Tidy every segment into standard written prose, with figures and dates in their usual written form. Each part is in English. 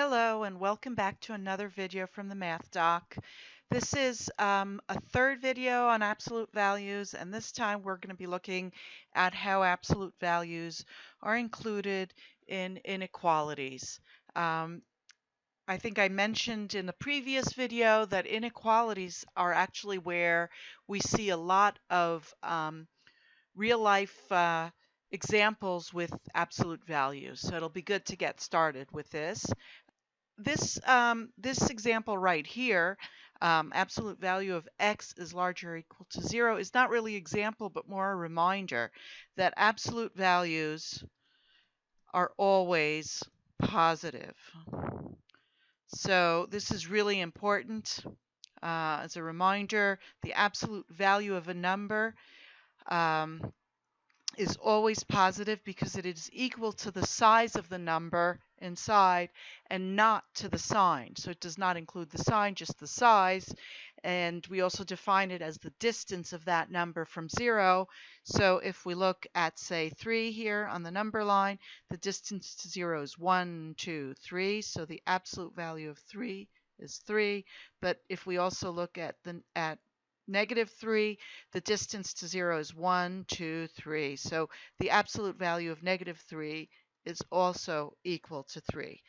Hello and welcome back to another video from the Math Doc. This is a third video on absolute values, and this time we're going to be looking at how absolute values are included in inequalities. I think I mentioned in the previous video that inequalities are actually where we see a lot of real life examples with absolute values. So it'll be good to get started with this. This example right here, absolute value of x is larger or equal to 0, is not really an example, but more a reminder that absolute values are always positive. So this is really important. As a reminder, the absolute value of a number is always positive because it is equal to the size of the number inside and not to the sign. So it does not include the sign, just the size. And we also define it as the distance of that number from 0. So if we look at, say, 3 here on the number line, the distance to 0 is 1, 2, 3. So the absolute value of 3 is 3. But if we also look at negative 3, the distance to 0 is 1, 2, 3. So the absolute value of negative 3 is also equal to 3.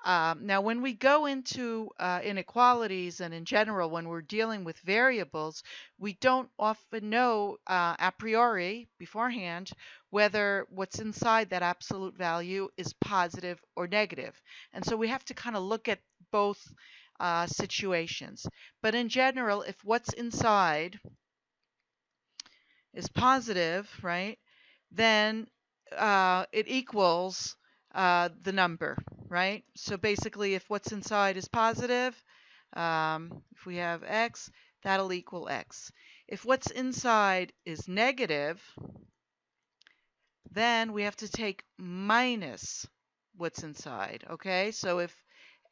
Now, when we go into inequalities and in general, when we're dealing with variables, we don't often know a priori beforehand whether what's inside that absolute value is positive or negative. And so we have to kind of look at both situations. But in general, if what's inside is positive, right, then it equals the number, right? So basically, if what's inside is positive, if we have x, that'll equal x. If what's inside is negative, then we have to take minus what's inside, okay? So if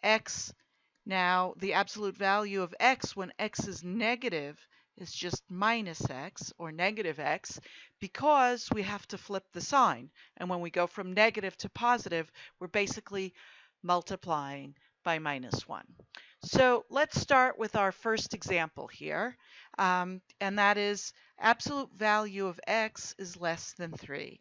x, now the absolute value of x when x is negative is just minus x or negative x, because we have to flip the sign. And when we go from negative to positive, we're basically multiplying by minus 1. So let's start with our first example here, and that is absolute value of x is less than 3.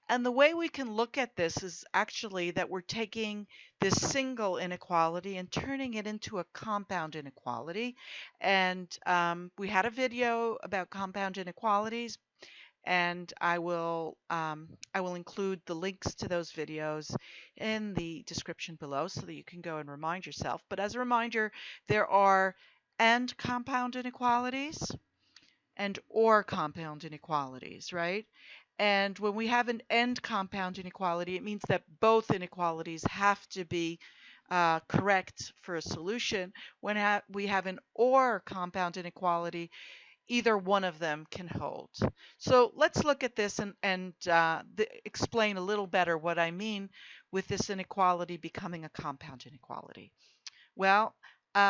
And the way we can look at this is actually that we're taking this single inequality and turning it into a compound inequality. And we had a video about compound inequalities, and I will include the links to those videos in the description below so that you can go and remind yourself. But as a reminder, there are and compound inequalities and or compound inequalities, right? And when we have an and compound inequality, it means that both inequalities have to be correct for a solution. When we have an or compound inequality, either one of them can hold. So let's look at this and explain a little better what I mean with this inequality becoming a compound inequality. Well,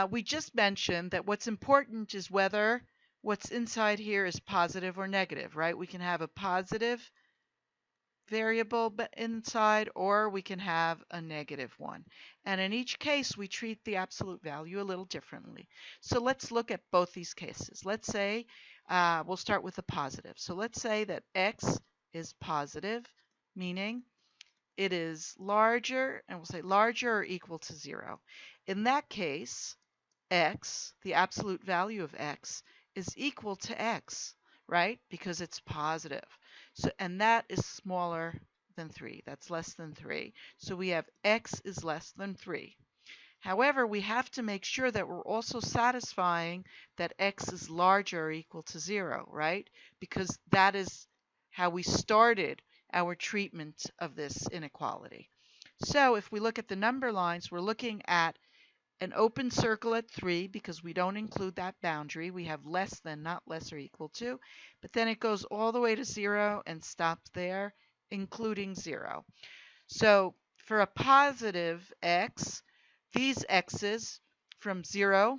we just mentioned that what's important is whether what's inside here is positive or negative, right? We can have a positive variable inside, or we can have a negative one. And in each case, we treat the absolute value a little differently. So let's look at both these cases. Let's say, we'll start with the positive. So let's say that x is positive, meaning it is larger, and we'll say larger or equal to 0. In that case, x, the absolute value of x, is equal to x, right? Because it's positive. So, and that is smaller than 3. That's less than 3. So we have x is less than 3. However, we have to make sure that we're also satisfying that x is larger or equal to 0, right? Because that is how we started our treatment of this inequality. So if we look at the number lines, we're looking at an open circle at 3 because we don't include that boundary. We have less than, not less or equal to. But then it goes all the way to 0 and stops there, including 0. So for a positive x, these x's from 0,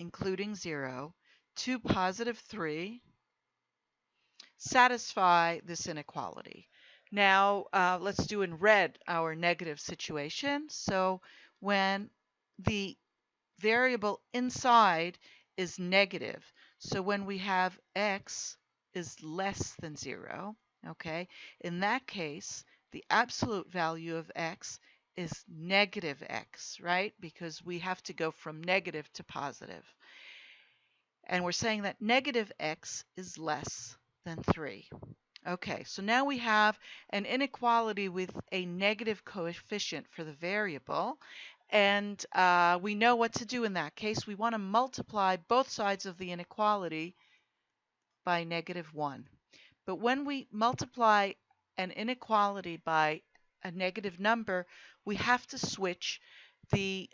including 0, to positive 3 satisfy this inequality. Now, let's do in red our negative situation. So when the variable inside is negative, so when we have x is less than 0, okay, in that case, the absolute value of x is negative x, right? Because we have to go from negative to positive. And we're saying that negative x is less than 3. Okay, so now we have an inequality with a negative coefficient for the variable, and we know what to do in that case. We want to multiply both sides of the inequality by -1. But when we multiply an inequality by a negative number, we have to switch the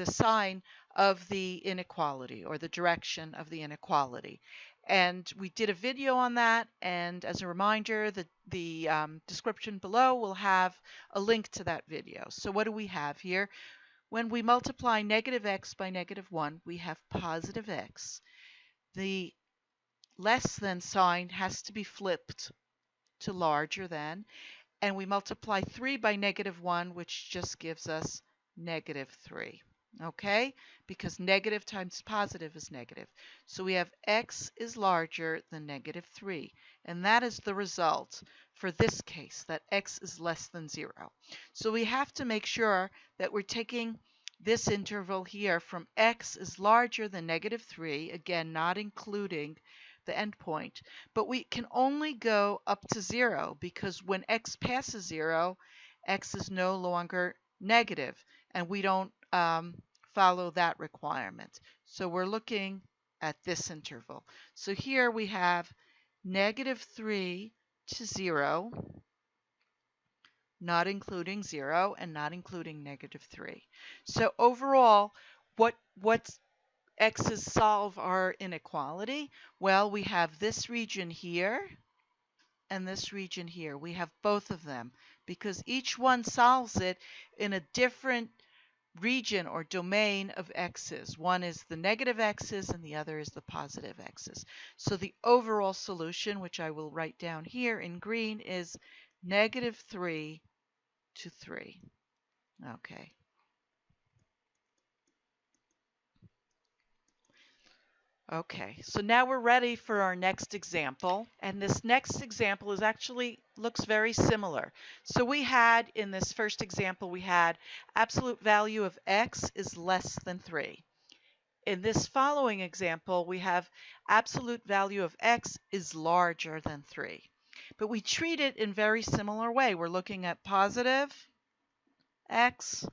sign of the inequality, or the direction of the inequality. And we did a video on that, and as a reminder, the description below will have a link to that video. So what do we have here? When we multiply negative x by -1, we have positive x. The less than sign has to be flipped to larger than, and we multiply 3 by -1, which just gives us -3. Okay? Because negative times positive is negative. So we have x is larger than -3. And that is the result for this case, that x is less than 0. So we have to make sure that we're taking this interval here from x is larger than -3, again, not including the endpoint, but we can only go up to 0 because when x passes 0, x is no longer negative, and we don't follow that requirement. So we're looking at this interval. So here we have -3 to 0, not including 0 and not including -3. So overall, what's x's solve our inequality? Well, we have this region here and this region here. We have both of them because each one solves it in a different region or domain of x's. One is the negative x's and the other is the positive x's. So the overall solution, which I will write down here in green, is -3 to 3. Okay. Okay, so now we're ready for our next example, and this next example is actually looks very similar. So we had, in this first example, we had absolute value of x is less than 3. In this following example, we have absolute value of x is larger than 3. But we treat it in very similar way. We're looking at positive x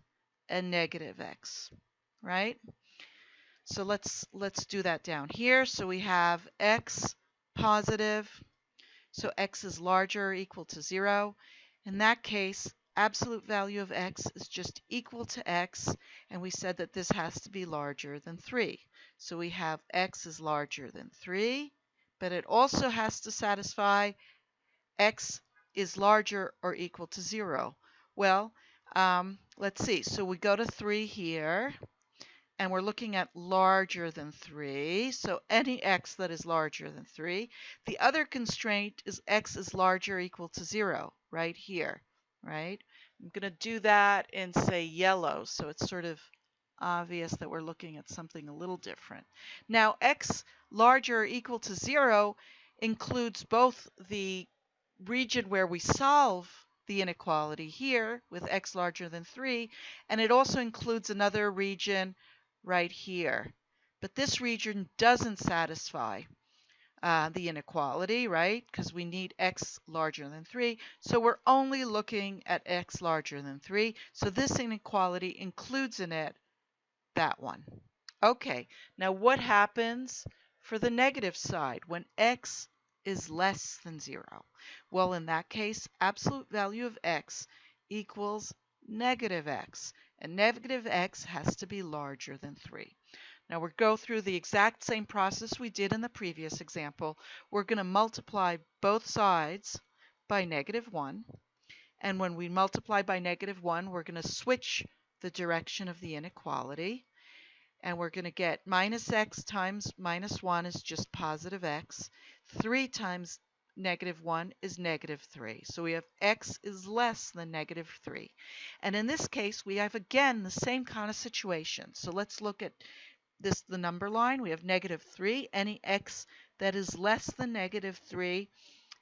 and negative x, right? So let's do that down here. So we have x positive, so x is larger or equal to 0. In that case, absolute value of x is just equal to x, and we said that this has to be larger than 3. So we have x is larger than 3, but it also has to satisfy x is larger or equal to 0. Well, let's see. So we go to 3 here, and we're looking at larger than 3, so any x that is larger than 3. The other constraint is x is larger or equal to 0, right here, right? I'm going to do that in, say, yellow, so it's sort of obvious that we're looking at something a little different. Now, x larger or equal to 0 includes both the region where we solve the inequality here with x larger than 3, and it also includes another region right here. But this region doesn't satisfy the inequality, right? Because we need x larger than 3. So we're only looking at x larger than 3. So this inequality includes in it that one. Okay, now what happens for the negative side when x is less than 0? Well, in that case, absolute value of x equals negative x, and negative x has to be larger than 3. Now we'll go through the exact same process we did in the previous example. We're going to multiply both sides by -1, and when we multiply by -1, we're going to switch the direction of the inequality, and we're going to get -x times -1 is just positive x. 3 times negative 1 is negative 3. So we have x is less than negative 3. And in this case, we have, again, the same kind of situation. So let's look at this, the number line. We have negative 3. Any x that is less than negative 3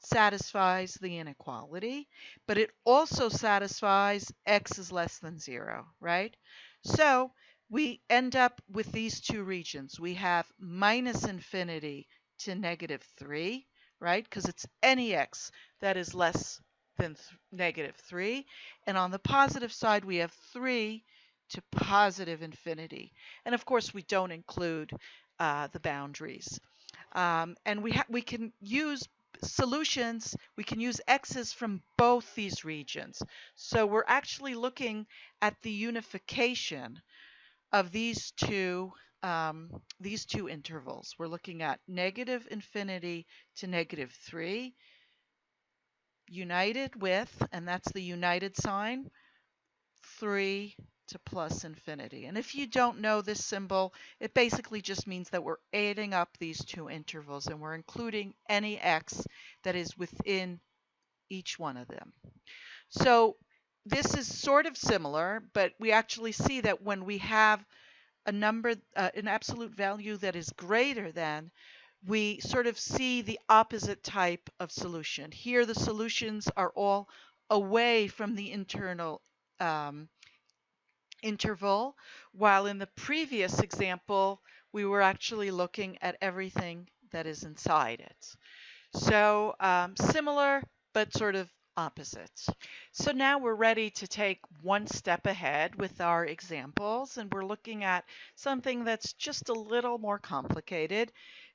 satisfies the inequality, but it also satisfies x is less than 0, right? So we end up with these two regions. We have minus infinity to negative 3, right? Because it's any x that is less than negative 3. And on the positive side, we have 3 to positive infinity. And of course, we don't include the boundaries. And we can use solutions, we can use x's from both these regions. So we're actually looking at the unification of these two intervals. We're looking at negative infinity to negative 3 united with, and that's the united sign, 3 to plus infinity. And if you don't know this symbol, it basically just means that we're adding up these two intervals and we're including any x that is within each one of them. So this is sort of similar, but we actually see that when we have a number, an absolute value that is greater than, we sort of see the opposite type of solution. Here the solutions are all away from the internal interval, while in the previous example, we were actually looking at everything that is inside it. So similar, but sort of opposite. So now we're ready to take one step ahead with our examples, and we're looking at something that's just a little more complicated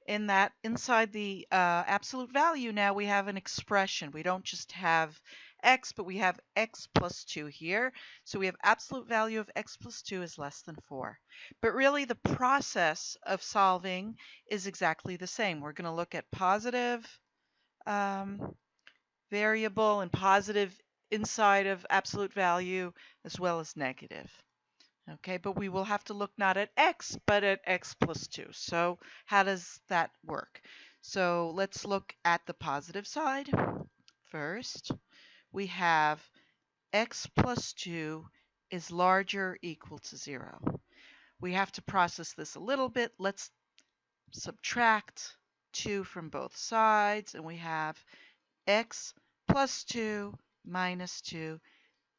in that inside the absolute value now we have an expression. We don't just have x, but we have x plus 2 here. So we have absolute value of x plus 2 is less than 4. But really the process of solving is exactly the same. We're going to look at positive variable and positive inside of absolute value as well as negative. Okay, but we will have to look not at x, but at x plus 2. So how does that work? So let's look at the positive side first. We have x plus 2 is larger or equal to 0. We have to process this a little bit. Let's subtract 2 from both sides, and we have x plus 2 minus 2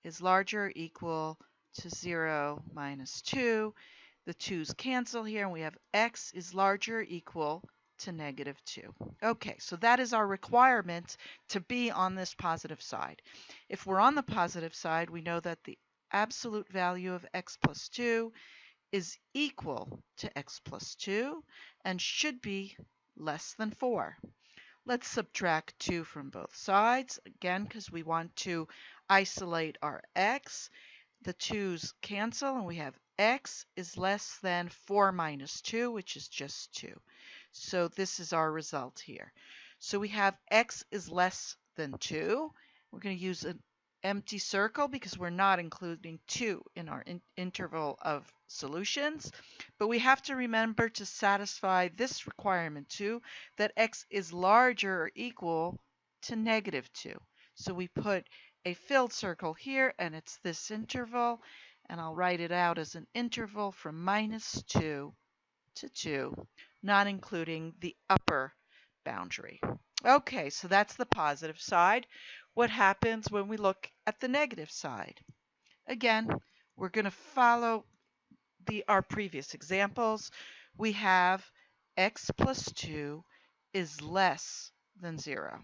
is larger or equal to 0 minus 2. The 2's cancel here, and we have x is larger or equal to negative 2. Okay, so that is our requirement to be on this positive side. If we're on the positive side, we know that the absolute value of x plus 2 is equal to x plus 2 and should be less than 4. Let's subtract 2 from both sides, again, because we want to isolate our x. The 2's cancel, and we have x is less than 4 minus 2, which is just 2. So this is our result here. So we have x is less than 2. We're going to use an empty circle because we're not including 2 in our interval of solutions. But we have to remember to satisfy this requirement too, that x is larger or equal to negative 2. So we put a filled circle here, and it's this interval, and I'll write it out as an interval from minus 2 to 2, not including the upper boundary. Okay, so that's the positive side. What happens when we look at the negative side? Again, we're going to follow our previous examples. We have x plus 2 is less than 0.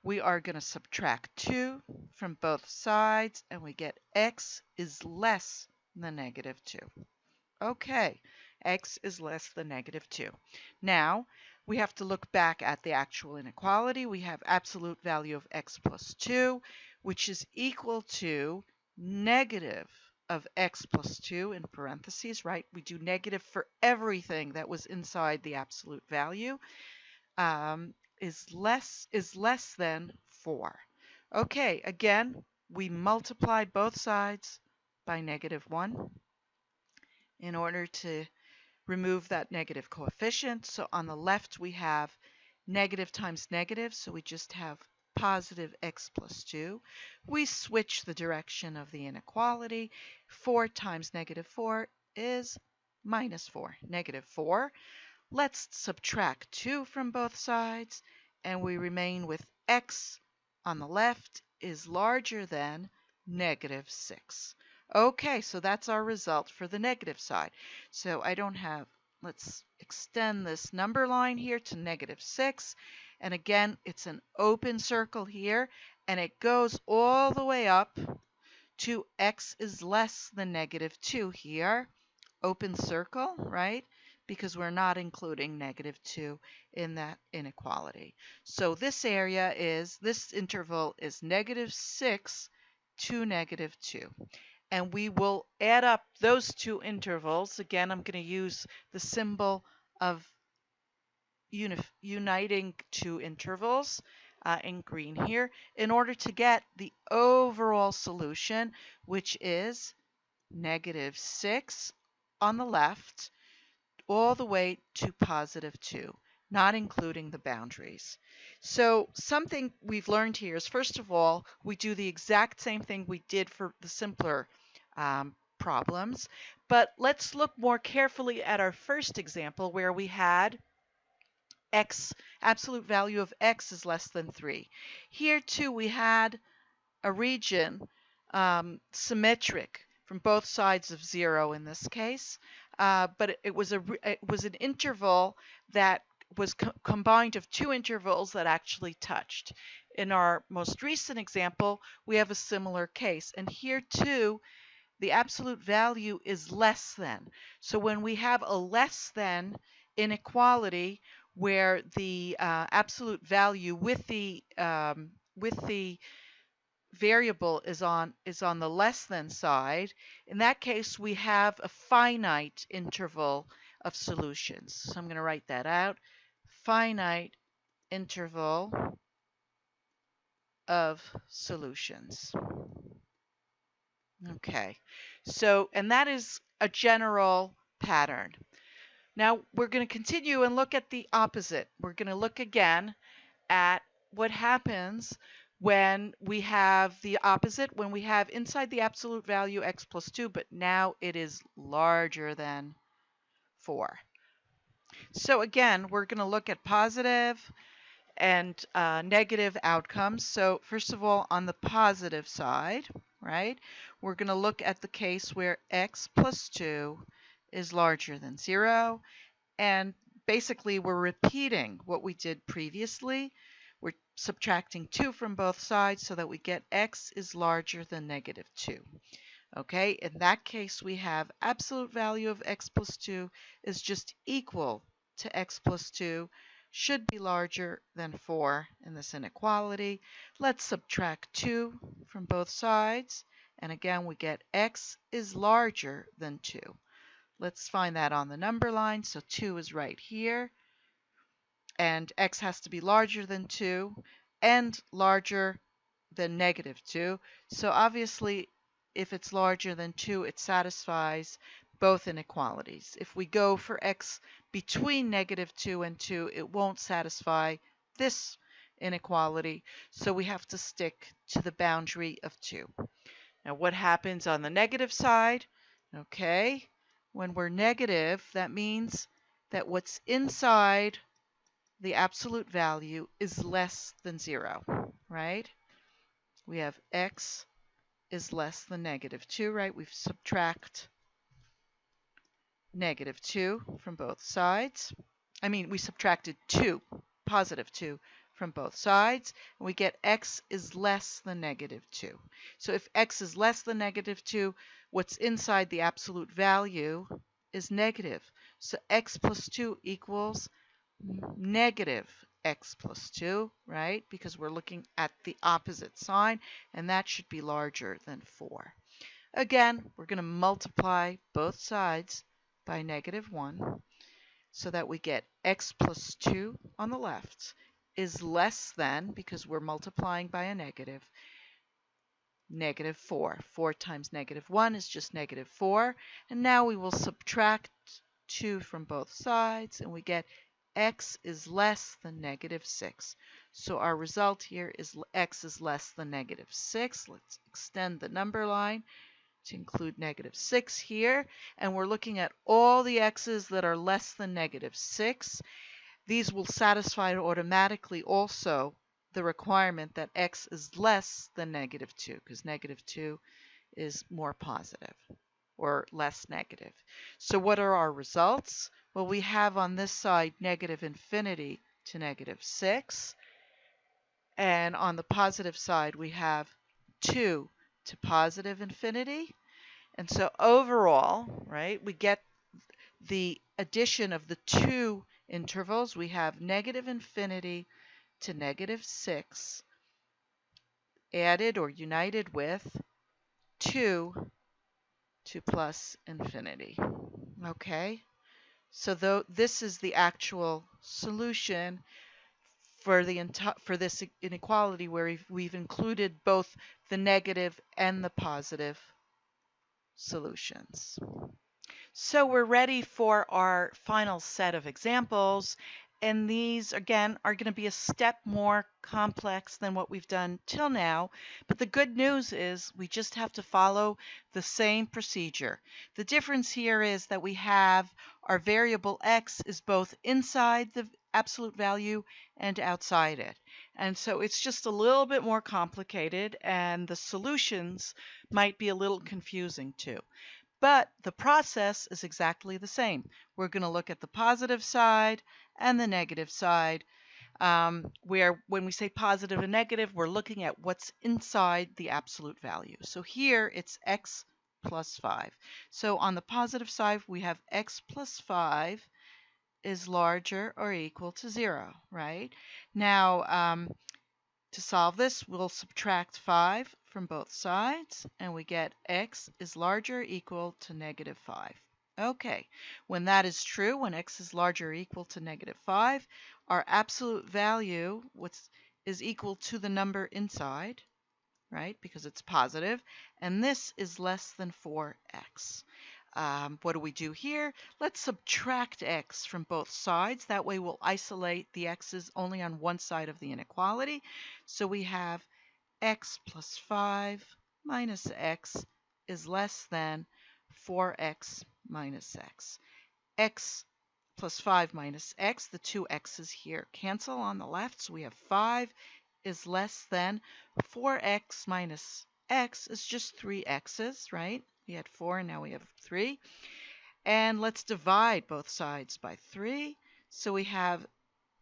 We are going to subtract 2 from both sides, and we get x is less than negative 2. Okay, x is less than negative 2. Now, we have to look back at the actual inequality. We have absolute value of x plus 2, which is equal to negative of x plus 2 in parentheses, right? We do negative for everything that was inside the absolute value, is less than 4. Okay, again, we multiply both sides by negative 1 in order to remove that negative coefficient. So on the left we have negative times negative, so we just have positive x plus 2. We switch the direction of the inequality. 4 times negative 4 is minus 4, negative 4. Let's subtract 2 from both sides, and we remain with x on the left is larger than negative 6. Okay, so that's our result for the negative side. So I don't have, let's extend this number line here to negative 6. And again, it's an open circle here, and it goes all the way up to x is less than negative 2 here. Open circle, right? Because we're not including negative 2 in that inequality. So this interval is negative 6 to negative 2. And we will add up those two intervals. Again, I'm going to use the symbol of uniting two intervals in green here in order to get the overall solution, which is negative 6 on the left all the way to positive 2, not including the boundaries. So something we've learned here is, first of all, we do the exact same thing we did for the simpler problems. But let's look more carefully at our first example where we had x, absolute value of x is less than 3. Here too we had a region symmetric from both sides of 0 in this case, but it was an interval that was combined of two intervals that actually touched. In our most recent example, we have a similar case, and here too the absolute value is less than. So when we have a less than inequality where the absolute value with the variable is on the less than side, in that case we have a finite interval of solutions. So I'm going to write that out. Finite interval of solutions. Okay, so, and that is a general pattern. Now we're going to continue and look at the opposite. We're going to look again at what happens when we have the opposite, when we have inside the absolute value x plus 2, but now it is larger than 4. So again, we're going to look at positive and negative outcomes. So first of all, on the positive side, right, we're going to look at the case where x plus 2 is larger than 0. And basically, we're repeating what we did previously. We're subtracting 2 from both sides so that we get x is larger than negative 2. Okay, in that case, we have absolute value of x plus 2 is just equal to x plus 2, should be larger than 4 in this inequality. Let's subtract 2 from both sides, and again, we get x is larger than 2. Let's find that on the number line. So 2 is right here. And x has to be larger than 2 and larger than negative 2. So obviously, if it's larger than 2, it satisfies both inequalities. If we go for x between negative 2 and 2, it won't satisfy this inequality. So we have to stick to the boundary of 2. Now what happens on the negative side? Okay. When we're negative, that means that what's inside the absolute value is less than 0, right? We have x is less than negative 2, right? We've subtract negative 2 from both sides. I mean, we subtracted 2, positive 2, from both sides, and we get x is less than negative 2. So if x is less than negative 2, what's inside the absolute value is negative. So x plus 2 equals negative x plus 2, right? Because we're looking at the opposite sign, and that should be larger than 4. Again, we're going to multiply both sides by negative 1 so that we get x plus 2 on the left is less than, because we're multiplying by a negative, negative 4. 4 times negative 1 is just negative 4. And now we will subtract 2 from both sides, and we get x is less than negative 6. So our result here is x is less than negative 6. Let's extend the number line to include negative 6 here. And we're looking at all the x's that are less than negative 6. These will satisfy automatically also the requirement that x is less than negative 2, because negative 2 is more positive or less negative. So what are our results? Well, we have on this side negative infinity to negative 6. And on the positive side, we have 2 to positive infinity. And so overall, right, we get the addition of the two intervals. We have negative infinity to negative 6 added or united with 2 to plus infinity. Okay, so this is the actual solution for this inequality, where we've included both the negative and the positive solutions. So we're ready for our final set of examples. And these, again, are going to be a step more complex than what we've done till now. But the good news is we just have to follow the same procedure. The difference here is that we have our variable x is both inside the absolute value and outside it. And so it's just a little bit more complicated, and the solutions might be a little confusing too. But the process is exactly the same. We're going to look at the positive side and the negative side, where when we say positive and negative, we're looking at what's inside the absolute value. So here it's x plus 5. So on the positive side, we have x plus 5 is larger or equal to 0, right? Now, to solve this, we'll subtract 5 from both sides, and we get x is larger or equal to negative 5. Okay, when that is true, when x is larger or equal to negative 5, our absolute value is equal to the number inside, right, because it's positive, and this is less than 4x. What do we do here? Let's subtract x from both sides. That way we'll isolate the x's only on one side of the inequality. So we have x plus 5 minus x is less than 4x minus x. X plus 5 minus x, the two x's here cancel on the left, so we have 5 is less than 4x minus x is just 3 x's, right? We had 4 and now we have 3. And let's divide both sides by 3. So we have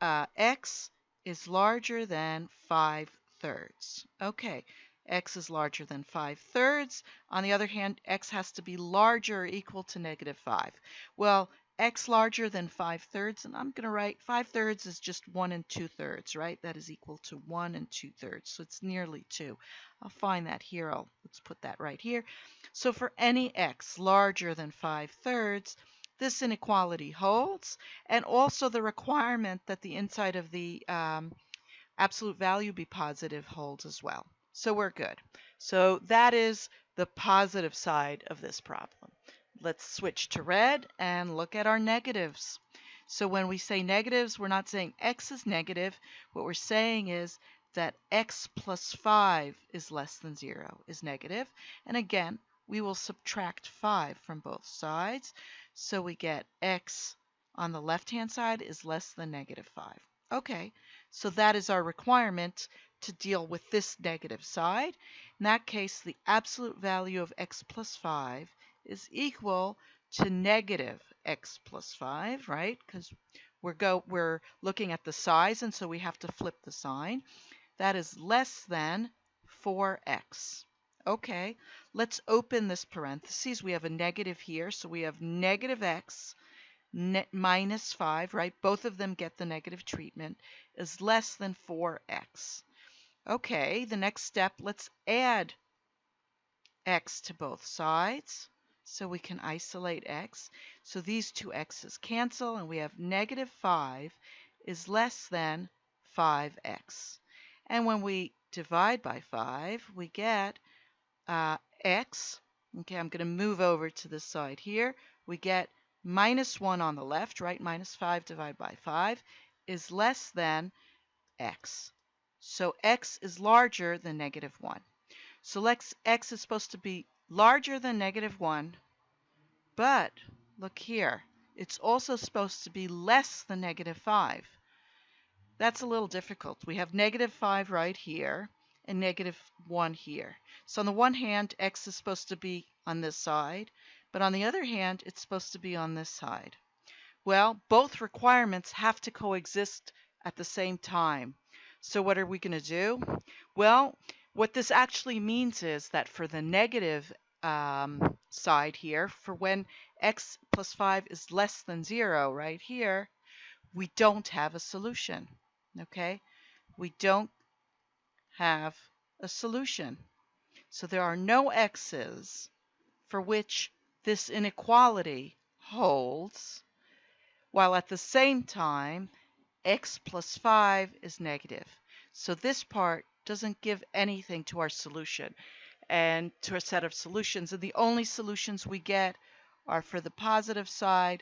x is larger than 5/3. Okay, x is larger than 5/3. On the other hand, x has to be larger or equal to negative 5. Well, x larger than 5/3, and I'm going to write 5/3 is just 1 2/3, right? That is equal to 1 2/3, so it's nearly 2. I'll find that here. Let's put that right here. So for any x larger than 5/3, this inequality holds, and also the requirement that the inside of the absolute value be positive holds as well. So we're good. So that is the positive side of this problem. Let's switch to red and look at our negatives. So when we say negatives, we're not saying x is negative. What we're saying is that x plus 5 is less than 0 is negative. And again, we will subtract 5 from both sides. So we get x on the left-hand side is less than negative 5. Okay, so that is our requirement to deal with this negative side. In that case, the absolute value of x plus 5 is equal to negative x plus 5, right? Because we're looking at the size, and so we have to flip the sign. That is less than 4x. Okay, let's open this parentheses. We have a negative here, so we have negative x minus 5, right? Both of them get the negative treatment, is less than 4x. Okay, the next step, let's add x to both sides so we can isolate x. So these two x's cancel, and we have negative 5 is less than 5x. And when we divide by 5, we get x. Okay, I'm going to move over to this side here. We get minus 1 on the left, right? Minus 5 divided by 5 is less than x. So x is larger than negative 1. So x is supposed to be larger than negative 1, but look here. It's also supposed to be less than negative 5. That's a little difficult. We have negative 5 right here and negative 1 here. So on the one hand, x is supposed to be on this side, but on the other hand, it's supposed to be on this side. Well, both requirements have to coexist at the same time. So what are we going to do? Well, what this actually means is that for the negative side here, for when x plus 5 is less than 0 right here, we don't have a solution. Okay? We don't have a solution. So there are no x's for which this inequality holds, while at the same time x plus 5 is negative. So this part doesn't give anything to our solution and to a set of solutions. And the only solutions we get are for the positive side,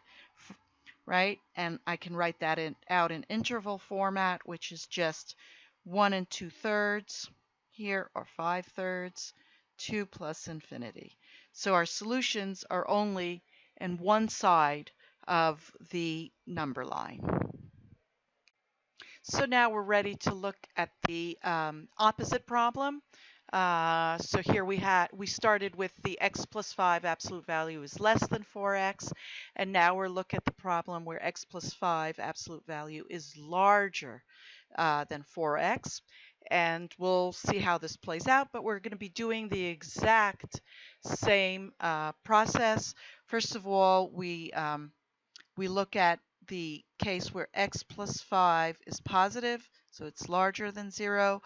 right? And I can write that out in interval format, which is just 1 2/3 here, or 5/3, 2 plus infinity. So our solutions are only in one side of the number line. So now we're ready to look at the opposite problem. So here we started with the x plus 5 absolute value is less than 4x, and now we're looking at the problem where x plus 5 absolute value is larger than 4x. And we'll see how this plays out, but we're going to be doing the exact same process. First of all, we look at the case where x plus 5 is positive, so it's larger than 0.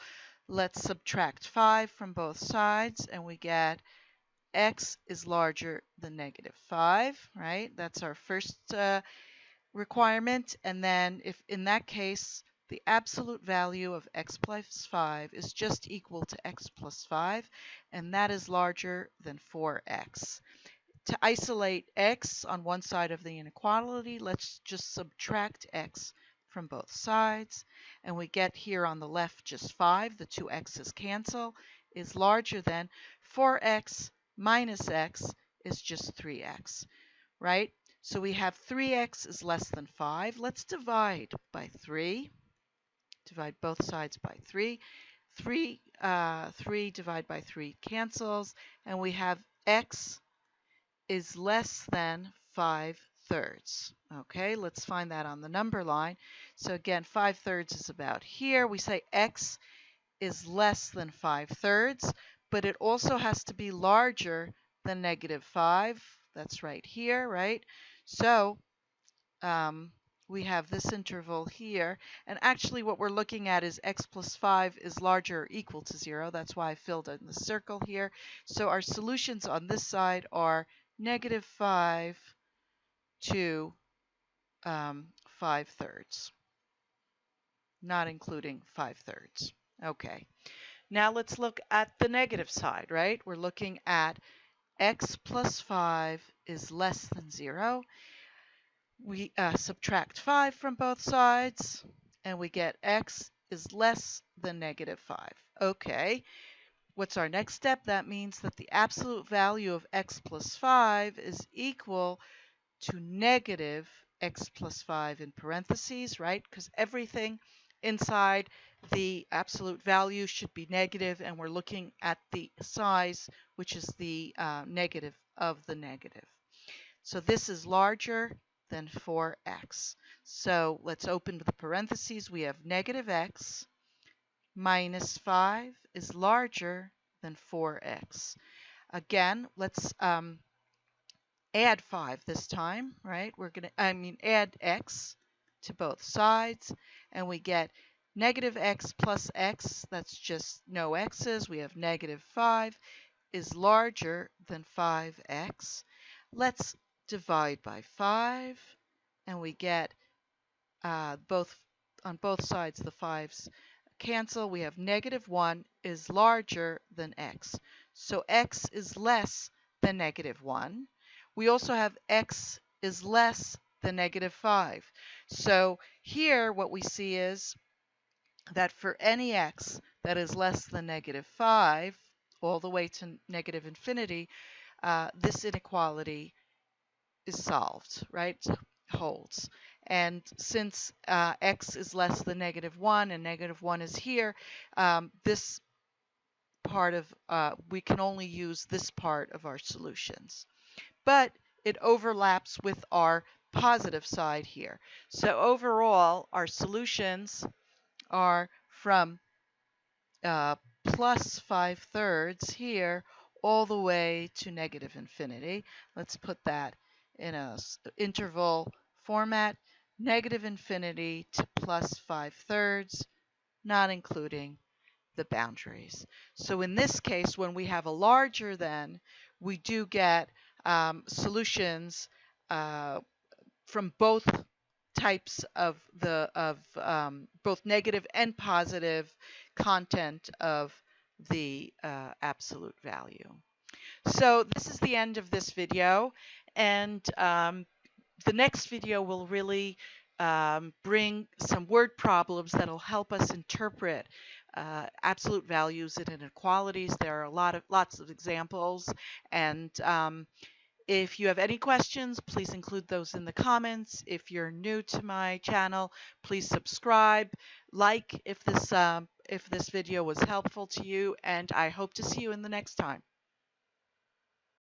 Let's subtract 5 from both sides, and we get x is larger than negative 5, right? That's our first requirement. And then if in that case, the absolute value of x plus 5 is just equal to x plus 5, and that is larger than 4x. To isolate x on one side of the inequality, let's just subtract x from both sides, and we get here on the left just 5, the two x's cancel, is larger than 4x minus x is just 3x, right? So we have 3x is less than 5. Let's divide by 3. Divide both sides by 3. 3 divided by 3 cancels, and we have x is less than 5/3. Okay, let's find that on the number line. So again, 5/3 is about here. We say x is less than 5/3, but it also has to be larger than negative 5. That's right here, right? So we have this interval here, and actually what we're looking at is x plus 5 is larger or equal to 0. That's why I filled in the circle here. So our solutions on this side are negative 5 to 5/3, not including 5/3. Okay, now let's look at the negative side, right? We're looking at x plus 5 is less than 0. We subtract 5 from both sides, and we get x is less than negative 5. Okay, what's our next step? That means that the absolute value of x plus 5 is equal to negative x plus 5 in parentheses, right? Because everything inside the absolute value should be negative, and we're looking at the size, which is the negative of the negative. So this is larger than 4x. So let's open the parentheses. We have negative x minus 5 is larger than 4x. Again, let's add 5 this time, right? We're going to, add x to both sides, and we get negative x plus x, that's just no x's. We have negative 5 is larger than 5x. Let's divide by 5, and we get on both sides the 5's cancel. We have negative 1 is larger than x. So x is less than negative 1. We also have x is less than negative 5. So here what we see is that for any x that is less than negative 5, all the way to negative infinity, this inequality is solved, right? Holds. And since x is less than negative 1 and negative 1 is here, this part of, we can only use this part of our solutions. But it overlaps with our positive side here. So overall, our solutions are from plus 5/3 here all the way to negative infinity. Let's put that in a interval format, negative infinity to plus 5/3, not including the boundaries. So in this case, when we have a larger than, we do get solutions from both types of both negative and positive content of the absolute value. So this is the end of this video, and the next video will really bring some word problems that will help us interpret absolute values and inequalities. There are lots of examples, and if you have any questions, please include those in the comments. If you're new to my channel, please subscribe, like if this video was helpful to you, and I hope to see you in the next time.